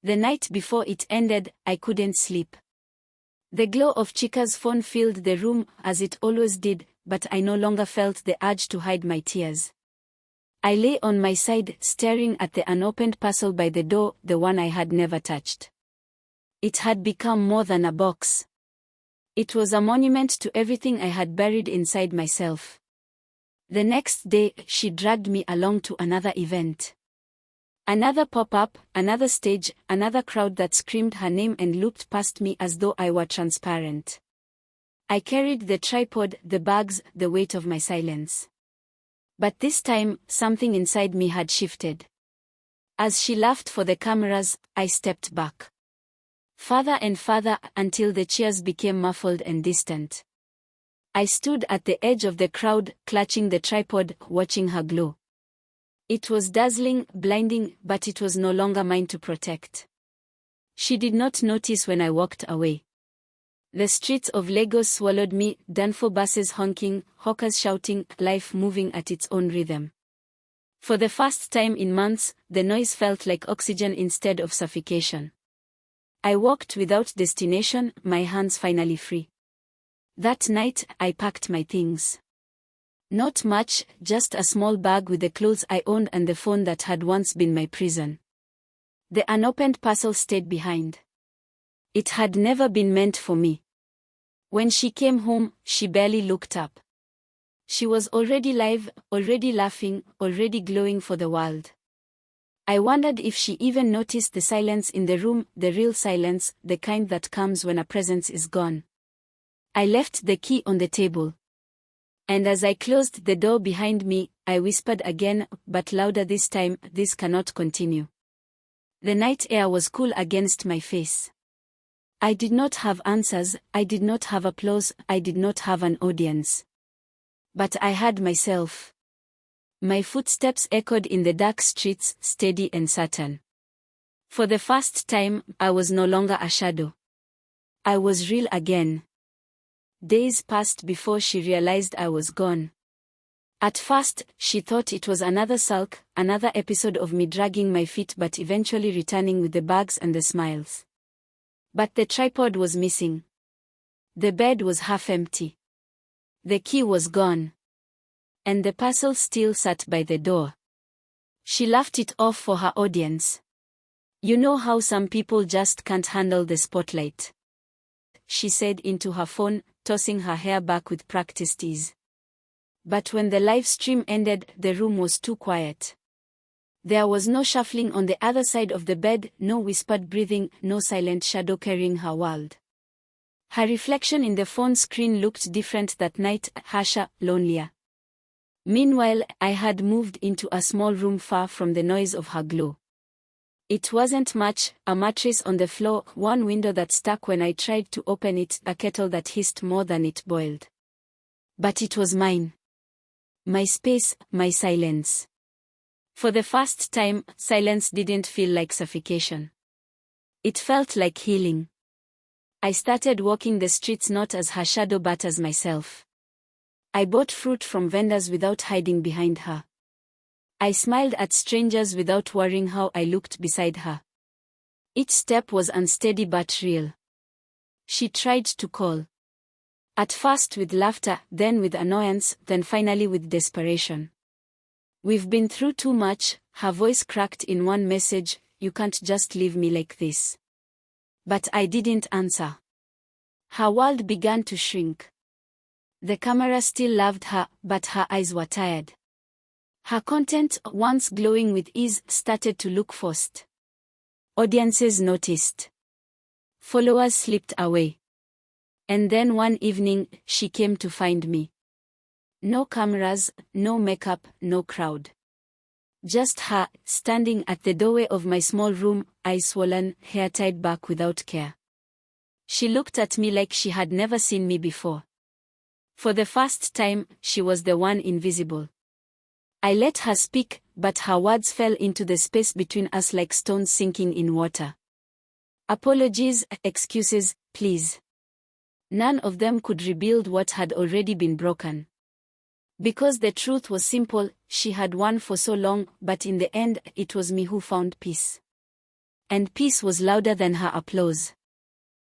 The night before it ended, I couldn't sleep. The glow of Chica's phone filled the room, as it always did, but I no longer felt the urge to hide my tears. I lay on my side, staring at the unopened parcel by the door, the one I had never touched. It had become more than a box. It was a monument to everything I had buried inside myself. The next day, she dragged me along to another event. Another pop-up, another stage, another crowd that screamed her name and looked past me as though I were transparent. I carried the tripod, the bags, the weight of my silence. But this time, something inside me had shifted. As she laughed for the cameras, I stepped back. Farther and farther, until the cheers became muffled and distant. I stood at the edge of the crowd, clutching the tripod, watching her glow. It was dazzling, blinding, but it was no longer mine to protect. She did not notice when I walked away. The streets of Lagos swallowed me, Danfo buses honking, hawkers shouting, life moving at its own rhythm. For the first time in months, the noise felt like oxygen instead of suffocation. I walked without destination, my hands finally free. That night, I packed my things. Not much, just a small bag with the clothes I owned and the phone that had once been my prison. The unopened parcel stayed behind. It had never been meant for me. When she came home, she barely looked up. She was already live, already laughing, already glowing for the world. I wondered if she even noticed the silence in the room, the real silence, the kind that comes when a presence is gone. I left the key on the table. And as I closed the door behind me, I whispered again, but louder this time, this cannot continue. The night air was cool against my face. I did not have answers, I did not have applause, I did not have an audience. But I had myself. My footsteps echoed in the dark streets, steady and certain. For the first time, I was no longer a shadow. I was real again. Days passed before she realized I was gone. At first, she thought it was another sulk, another episode of me dragging my feet, but eventually returning with the bags and the smiles. But the tripod was missing. The bed was half empty. The key was gone. And the parcel still sat by the door. She laughed it off for her audience. You know how some people just can't handle the spotlight, she said into her phone, tossing her hair back with practiced ease. But when the live stream ended, the room was too quiet. There was no shuffling on the other side of the bed, no whispered breathing, no silent shadow carrying her world. Her reflection in the phone screen looked different that night, harsher, lonelier. Meanwhile, I had moved into a small room far from the noise of her glow. It wasn't much, a mattress on the floor, one window that stuck when I tried to open it, a kettle that hissed more than it boiled. But it was mine. My space, my silence. For the first time, silence didn't feel like suffocation. It felt like healing. I started walking the streets not as her shadow but as myself. I bought fruit from vendors without hiding behind her. I smiled at strangers without worrying how I looked beside her. Each step was unsteady but real. She tried to call. At first with laughter, then with annoyance, then finally with desperation. We've been through too much, her voice cracked in one message, you can't just leave me like this. But I didn't answer. Her world began to shrink. The camera still loved her, but her eyes were tired. Her content, once glowing with ease, started to look forced. Audiences noticed. Followers slipped away. And then one evening, she came to find me. No cameras, no makeup, no crowd. Just her, standing at the doorway of my small room, eyes swollen, hair tied back without care. She looked at me like she had never seen me before. For the first time, she was the one invisible. I let her speak, but her words fell into the space between us like stones sinking in water. Apologies, excuses, please. None of them could rebuild what had already been broken. Because the truth was simple, she had won for so long, but in the end, it was me who found peace. And peace was louder than her applause.